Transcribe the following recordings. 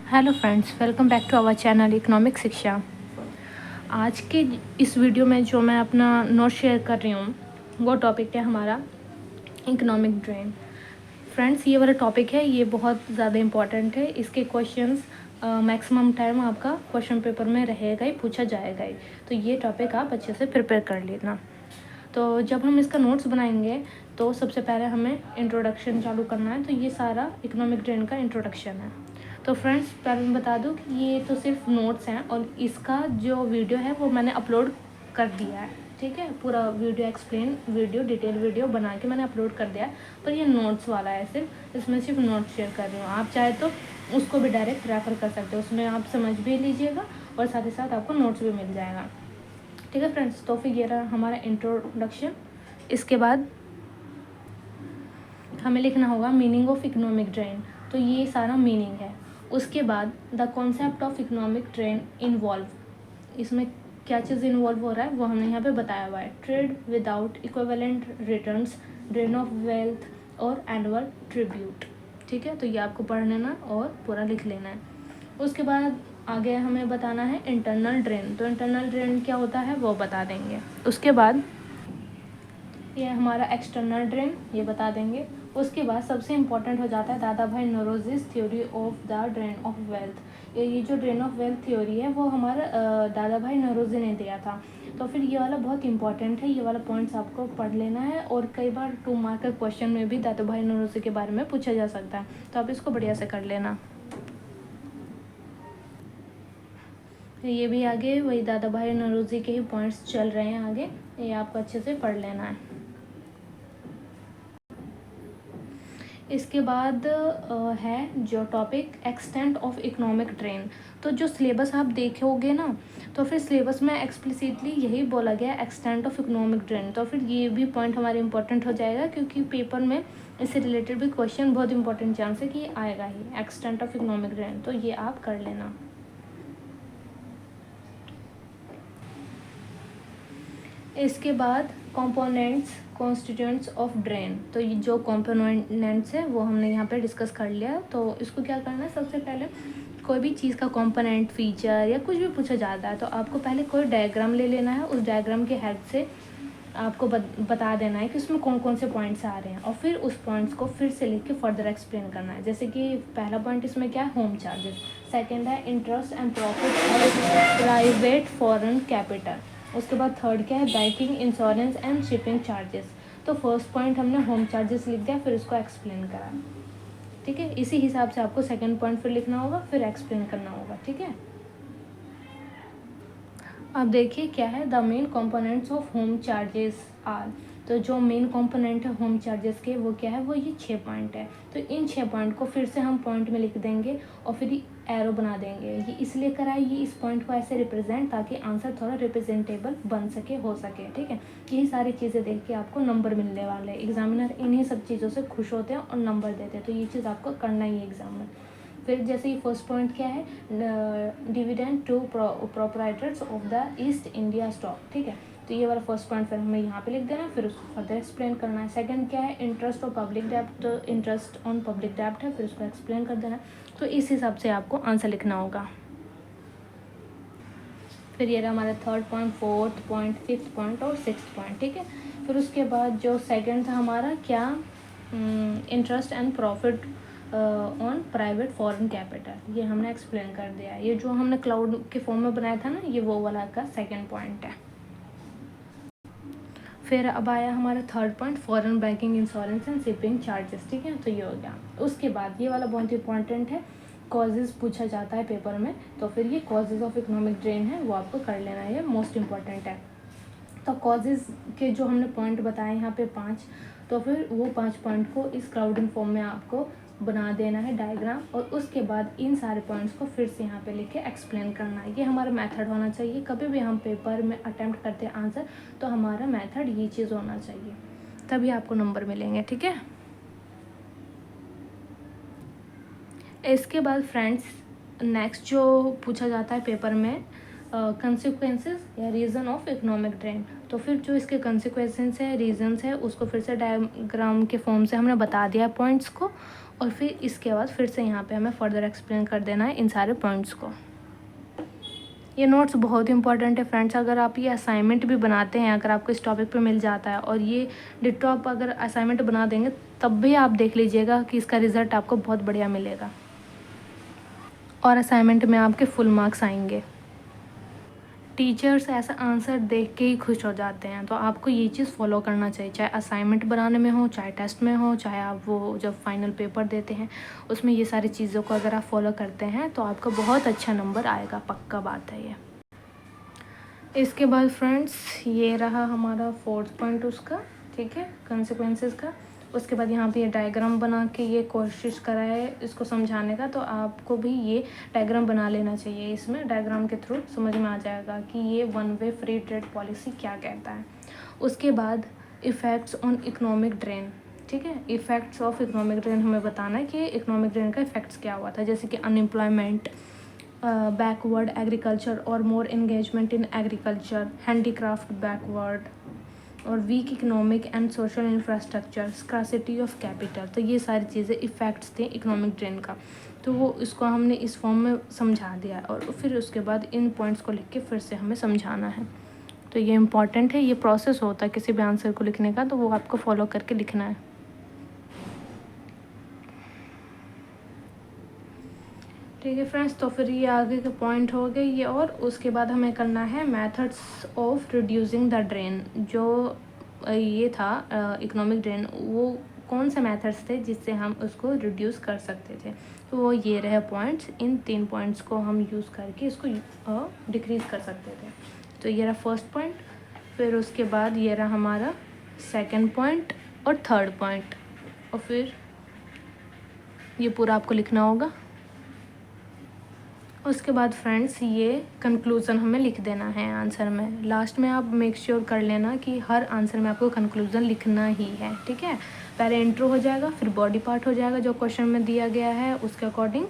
Hello friends, welcome back to our channel economic Shiksha. आज के इस वीडियो में जो मैं अपना नोट शेयर कर रही हूँ वो टॉपिक है हमारा इकोनॉमिक ड्रेन। फ्रेंड्स, ये वाला टॉपिक है, ये बहुत ज़्यादा इम्पॉर्टेंट है। इसके क्वेश्चंस मैक्सिमम टाइम आपका क्वेश्चन पेपर में रहेगा ही, पूछा जाएगा ही। तो ये टॉपिक आप अच्छे से प्रिपेयर कर लेना। तो जब हम इसका नोट्स बनाएंगे तो सबसे पहले हमें इंट्रोडक्शन चालू करना है। तो ये सारा इकोनॉमिक ड्रेन का इंट्रोडक्शन है। तो फ्रेंड्स, पहले मैं बता दूं कि ये तो सिर्फ नोट्स हैं और इसका जो वीडियो है वो मैंने अपलोड कर दिया है। ठीक है, पूरा video explain video detail video बना के मैंने अपलोड कर दिया है। पर ये नोट्स वाला है, सिर्फ इसमें सिर्फ नोट्स शेयर कर रही हूँ। आप चाहे तो उसको भी डायरेक्ट रेफर कर सकते हो, उसमें आप समझ भी लीजिएगा और साथ ही साथ आपको नोट्स भी मिल जाएगा। ठीक है फ्रेंड्स, तो फिर ये रहा हमारा इंट्रोडक्शन। इसके बाद हमें लिखना होगा मीनिंग ऑफ इकोनॉमिक ड्रेन। तो ये सारा मीनिंग है। उसके बाद the concept of economic drain involve, इसमें क्या चीज़ इन्वॉल्व हो रहा है वो हमने यहाँ पे बताया हुआ है। Trade without equivalent returns, drain of wealth और एनुअल ट्रिब्यूट। ठीक है, तो ये आपको पढ़ लेना और पूरा लिख लेना है। उसके बाद आगे हमें बताना है इंटरनल ड्रेन। तो इंटरनल ड्रेन क्या होता है वो बता देंगे। उसके बाद ये हमारा एक्सटर्नल ड्रेन, ये बता देंगे। उसके बाद सबसे इम्पोर्टेंट हो जाता है Dadabhai Naoroji's theory of the drain of wealth. ये जो ड्रेन ऑफ वेल्थ थ्योरी है वो हमारा दादा भाई नौरोजी ने दिया था। तो फिर ये वाला बहुत इंपॉर्टेंट है, ये वाला पॉइंट्स आपको पढ़ लेना है। और कई बार 2 मार्क का क्वेश्चन में भी दादा भाई नौरोजी के बारे में पूछा जा सकता है, तो आप इसको बढ़िया से कर लेना। ये भी आगे वही दादा भाई नौरोजी के ही पॉइंट्स चल रहे हैं आगे, ये आपको अच्छे से पढ़ लेना है। इसके बाद है जो topic extent of economic drain. तो जो सिलेबस आप देखोगे ना, तो फिर सिलेबस में एक्सप्लिसिटली यही बोला गया एक्सटेंट ऑफ इकोनॉमिक ड्रेन। तो फिर ये भी पॉइंट हमारे इंपॉर्टेंट हो जाएगा, क्योंकि पेपर में इससे रिलेटेड भी क्वेश्चन बहुत इंपॉर्टेंट चांस है कि ये आएगा ही, एक्सटेंट ऑफ इकोनॉमिक ड्रेन। तो ये आप कर लेना। इसके बाद कंपोनेंट्स कॉन्स्टिट्यूएंट्स ऑफ ड्रेन। तो ये जो कंपोनेंट्स है वो हमने यहाँ पे डिस्कस कर लिया। तो इसको क्या करना है, सबसे पहले कोई भी चीज़ का कंपोनेंट फीचर या कुछ भी पूछा जाता है तो आपको पहले कोई डायग्राम ले लेना है। उस डायग्राम के हेल्प से आपको बता देना है कि उसमें कौन कौन से पॉइंट्स आ रहे हैं, और फिर उस पॉइंट्स को फिर से लिख के फर्दर एक्सप्लेन करना है। जैसे कि पहला पॉइंट इसमें क्या है, होम चार्जेस। सेकेंड है interest and profit of private foreign capital. उसके बाद थर्ड क्या है, banking, insurance and shipping charges. तो फर्स्ट पॉइंट हमने होम चार्जेस लिख दिया, फिर उसको एक्सप्लेन करा। ठीक है, इसी हिसाब से आपको सेकंड पॉइंट फिर लिखना होगा, फिर एक्सप्लेन करना होगा। ठीक है, अब देखिए क्या है, the main components of home charges are. तो जो मेन कंपोनेंट है होम चार्जेस के वो क्या है, वो ये 6 पॉइंट है। तो इन 6 पॉइंट को फिर से हम पॉइंट में लिख देंगे और फिर एरो बना देंगे। ये इसलिए करा है, ये इस पॉइंट को ऐसे रिप्रेजेंट, ताकि आंसर थोड़ा रिप्रेजेंटेबल बन सके, हो सके। ठीक है, यही सारी चीज़ें देख के आपको नंबर मिलने वाले हैं। एग्जामिनर इन्हीं सब चीज़ों से खुश होते हैं और नंबर देते हैं। तो ये चीज़ आपको करना ही है एग्जाम में। फिर जैसे ही फर्स्ट पॉइंट क्या है, dividend to proprietors of the East India stock. ठीक है, तो ये वाला फर्स्ट पॉइंट फिर हमें यहाँ पे लिख देना है, फिर उसको फर्दर एक्सप्लेन करना है। सेकंड क्या है, इंटरेस्ट और पब्लिक डेब्ट। तो इंटरेस्ट ऑन पब्लिक डेब्ट है, फिर उसको एक्सप्लेन कर देना है। तो इस हिसाब से आपको आंसर लिखना होगा। फिर ये रहा हमारा third point, fourth point, fifth point और सिक्स्थ पॉइंट। ठीक है, फिर उसके बाद जो सेकंड था हमारा क्या, interest and profit on private foreign capital. ये हमने एक्सप्लेन कर दिया। ये जो हमने क्लाउड के फॉर्म में बनाया था ना, ये वो वाला का सेकंड पॉइंट है। फिर अब आया हमारा third point, foreign banking, insurance and shipping charges. ठीक है, तो ये हो गया। उसके बाद ये वाला बहुत इंपॉर्टेंट है, कॉजेज़ पूछा जाता है पेपर में। तो फिर ये कॉजेज़ ऑफ इकोनॉमिक ड्रेन है, वो आपको कर लेना है, ये मोस्ट इंपॉर्टेंट है। तो कॉजेज़ के जो हमने पॉइंट बताए यहाँ पे 5, तो फिर वो 5 पॉइंट को इस क्राउडिंग फॉर्म में आपको बना देना है डायग्राम, और उसके बाद इन सारे पॉइंट्स को फिर से यहाँ पे लिख के एक्सप्लेन करना है। ये हमारा मेथड होना चाहिए। कभी भी हम पेपर में अटेम्प्ट करते हैं आंसर, तो हमारा मेथड ये चीज़ होना चाहिए, तभी आपको नंबर मिलेंगे। ठीक है, इसके बाद फ्रेंड्स नेक्स्ट जो पूछा जाता है पेपर में, कंसिक्वेंसेस या रीज़न ऑफ इकोनॉमिक ड्रेन। तो फिर जो इसके कंसिक्वेंसेस है, रीजंस है, उसको फिर से डायग्राम के फॉर्म से हमने बता दिया पॉइंट्स को, और फिर इसके बाद फिर से यहाँ पे हमें फर्दर एक्सप्लेन कर देना है इन सारे पॉइंट्स को। ये नोट्स बहुत इंपॉर्टेंट है फ्रेंड्स। अगर आप ये असाइनमेंट भी बनाते हैं, अगर आपको इस टॉपिक पे मिल जाता है और ये डिट्टो आप अगर असाइनमेंट बना देंगे, तब भी आप देख लीजिएगा कि इसका रिज़ल्ट आपको बहुत बढ़िया मिलेगा और असाइनमेंट में आपके फुल मार्क्स आएंगे। टीचर्स ऐसा आंसर देख के ही खुश हो जाते हैं, तो आपको ये चीज़ फॉलो करना चाहिए, चाहे असाइनमेंट बनाने में हो, चाहे टेस्ट में हो, चाहे आप वो जब फाइनल पेपर देते हैं उसमें ये सारी चीज़ों को अगर आप फॉलो करते हैं तो आपका बहुत अच्छा नंबर आएगा, पक्का बात है ये। इसके बाद फ्रेंड्स ये रहा हमारा 4th पॉइंट उसका, ठीक है, कंसिक्वेंसेस का। उसके बाद यहाँ पे ये डायग्राम बना के ये कोशिश करा है इसको समझाने का, तो आपको भी ये डायग्राम बना लेना चाहिए। इसमें डायग्राम के थ्रू समझ में आ जाएगा कि ये one way free trade policy क्या कहता है। उसके बाद इफ़ेक्ट्स ऑन इकोनॉमिक ड्रेन, ठीक है, इफ़ेक्ट्स ऑफ इकोनॉमिक ड्रेन हमें बताना है कि इकोनॉमिक ड्रेन का इफ़ेक्ट्स क्या हुआ था, जैसे कि अनएम्प्लॉयमेंट, बैकवर्ड एग्रीकल्चर और more engagement in agriculture, handicraft backward और weak economic and social infrastructure, scarcity of capital. तो ये सारी चीज़ें इफ़ेक्ट्स थे इकोनॉमिक ड्रेन का, तो वो इसको हमने इस फॉर्म में समझा दिया और फिर उसके बाद इन पॉइंट्स को लिख के फिर से हमें समझाना है। तो ये इम्पॉर्टेंट है, ये प्रोसेस होता है किसी भी आंसर को लिखने का, तो वो आपको फॉलो करके लिखना है। ठीक है फ्रेंड्स, तो फिर ये आगे के पॉइंट हो गए ये, और उसके बाद हमें करना है methods of reducing the drain. जो ये था इकोनॉमिक ड्रेन, वो कौन से मेथड्स थे जिससे हम उसको रिड्यूस कर सकते थे, तो वो ये रहे पॉइंट्स। इन 3 पॉइंट्स को हम यूज़ करके इसको डिक्रीज़ कर सकते थे। तो ये रहा फर्स्ट पॉइंट, फिर उसके बाद ये रहा हमारा सेकंड पॉइंट और थर्ड पॉइंट, और फिर ये पूरा आपको लिखना होगा। उसके बाद फ्रेंड्स ये कंक्लूज़न हमें लिख देना है आंसर में। लास्ट में आप मेक श्योर कर लेना कि हर आंसर में आपको कंक्लूज़न लिखना ही है, ठीक है। पहले इंट्रो हो जाएगा, फिर बॉडी पार्ट हो जाएगा जो क्वेश्चन में दिया गया है उसके अकॉर्डिंग,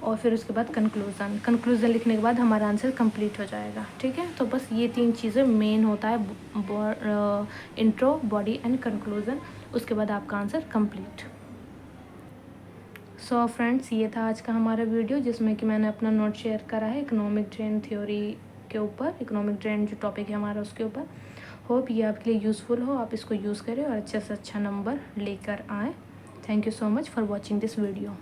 और फिर उसके बाद कंक्लूज़न लिखने के बाद हमारा आंसर कंप्लीट हो जाएगा, ठीक है। तो बस ये 3 चीज़ें मेन होता है, इंट्रो, बॉडी एंड कंक्लूज़न, उसके बाद आपका आंसर कंप्लीट। सो फ्रेंड्स ये था आज का हमारा वीडियो, जिसमें कि मैंने अपना नोट शेयर करा है इकोनॉमिक ड्रेन थ्योरी के ऊपर, इकोनॉमिक ड्रेन जो टॉपिक है हमारा उसके ऊपर। होप ये आपके लिए यूज़फुल हो, आप इसको यूज़ करें और अच्छे से अच्छा नंबर लेकर आएँ। Thank you so much for watching this video.